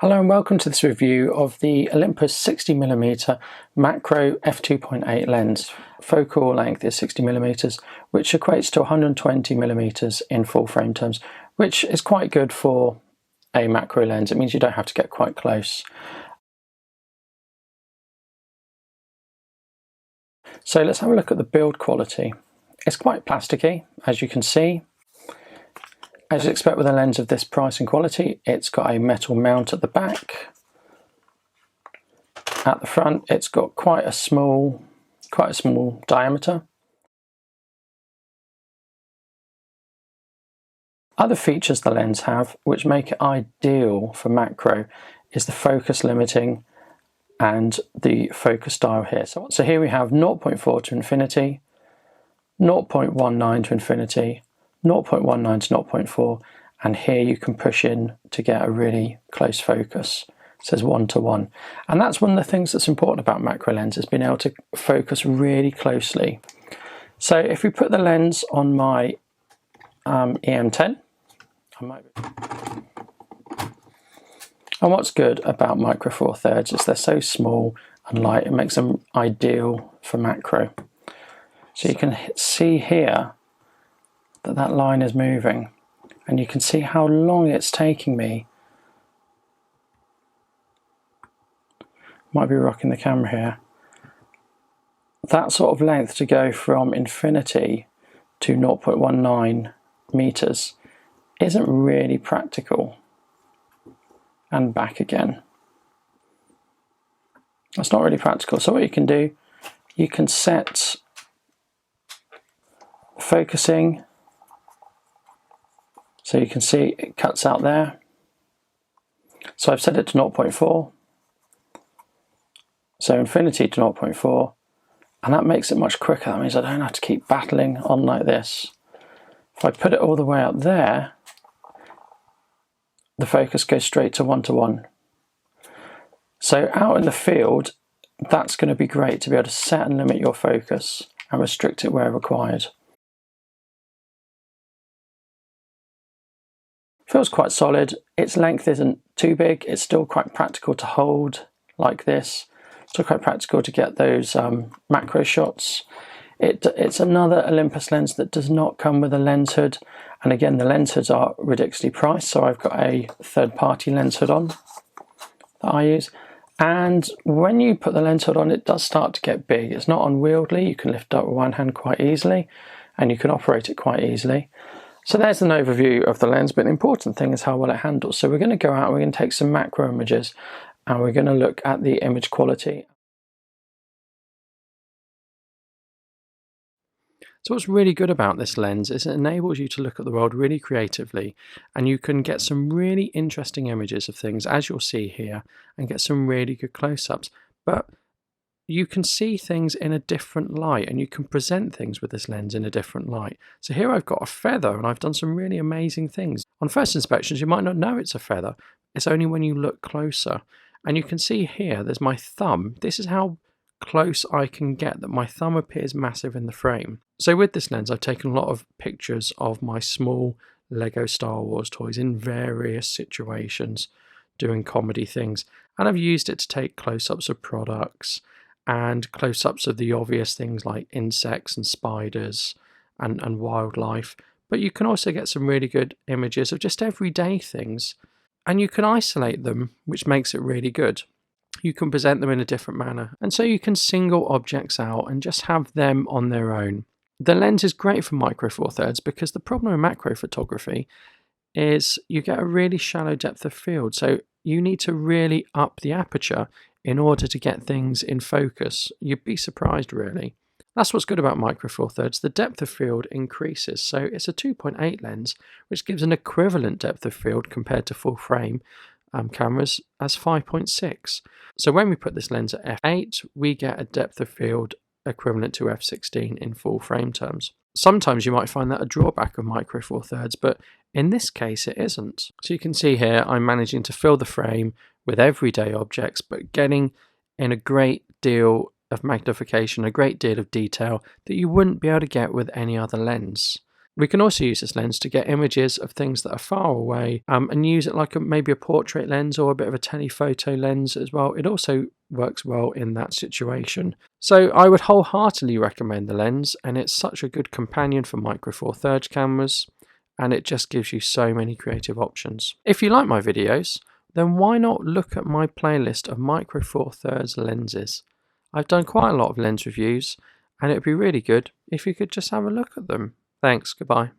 Hello and welcome to this review of the Olympus 60mm macro f2.8 lens. Focal length is 60mm, which equates to 120mm in full frame terms, which is quite good for a macro lens. It means you don't have to get quite close. So let's have a look at the build quality. It's quite plasticky, as you can see. As you'd expect with a lens of this price and quality, it's got a metal mount at the back. At the front, it's got quite a small diameter. Other features the lens have, which make it ideal for macro, is the focus limiting and the focus dial here. So here we have 0.4 to infinity, 0.19 to infinity, 0.19 to 0.4, and here you can push in to get a really close focus. It says 1 to 1, and that's one of the things that's important about macro lenses, being able to focus really closely. So if we put the lens on my EM10, and what's good about Micro Four Thirds is they're so small and light, it makes them ideal for macro. So you can see here that line is moving, and you can see how long it's taking me. Might be rocking the camera here. That sort of length to go from infinity to 0.19 meters isn't really practical, and back again. That's not really practical. So what you can do, you can set focusing. So you can see it cuts out there. So I've set it to 0.4. So infinity to 0.4. And that makes it much quicker. That means I don't have to keep battling on like this. If I put it all the way up there, the focus goes straight to 1 to 1. So out in the field, that's going to be great to be able to set and limit your focus and restrict it where required. Feels quite solid. Its length isn't too big. It's still quite practical to hold like this. Still quite practical to get those macro shots. It's another Olympus lens that does not come with a lens hood. And again, the lens hoods are ridiculously priced. So I've got a third-party lens hood on that I use. And when you put the lens hood on, it does start to get big. It's not unwieldy. You can lift it up with one hand quite easily, and you can operate it quite easily. So there's an overview of the lens, but the important thing is how well it handles. So we're going to go out, we're going to take some macro images, and we're going to look at the image quality. So what's really good about this lens is it enables you to look at the world really creatively, and you can get some really interesting images of things, as you'll see here, and get some really good close-ups. But you can see things in a different light, and you can present things with this lens in a different light. So here I've got a feather, and I've done some really amazing things. On first inspections, you might not know it's a feather. It's only when you look closer. And you can see here, there's my thumb. This is how close I can get, that my thumb appears massive in the frame. So with this lens, I've taken a lot of pictures of my small Lego Star Wars toys in various situations, doing comedy things. And I've used it to take close-ups of products, and close-ups of the obvious things like insects and spiders and wildlife. But you can also get some really good images of just everyday things, and you can isolate them, which makes it really good. You can present them in a different manner, and so you can single objects out and just have them on their own. The lens is great for Micro Four Thirds because the problem with macro photography is you get a really shallow depth of field, so you need to really up the aperture in order to get things in focus. You'd be surprised, really. That's what's good about Micro Four Thirds. The depth of field increases. So it's a 2.8 lens, which gives an equivalent depth of field compared to full frame cameras as 5.6. So when we put this lens at f8, we get a depth of field equivalent to f16 in full frame terms. Sometimes you might find that a drawback of Micro Four Thirds, but in this case it isn't. So you can see here I'm managing to fill the frame with everyday objects, but getting in a great deal of magnification, a great deal of detail that you wouldn't be able to get with any other lens. We can also use this lens to get images of things that are far away and use it like maybe a portrait lens or a bit of a telephoto lens as well. It also works well in that situation. So I would wholeheartedly recommend the lens, and it's such a good companion for Micro Four Thirds cameras, and it just gives you so many creative options. If you like my videos, then why not look at my playlist of Micro Four Thirds lenses? I've done quite a lot of lens reviews, and it would be really good if you could just have a look at them. Thanks, goodbye.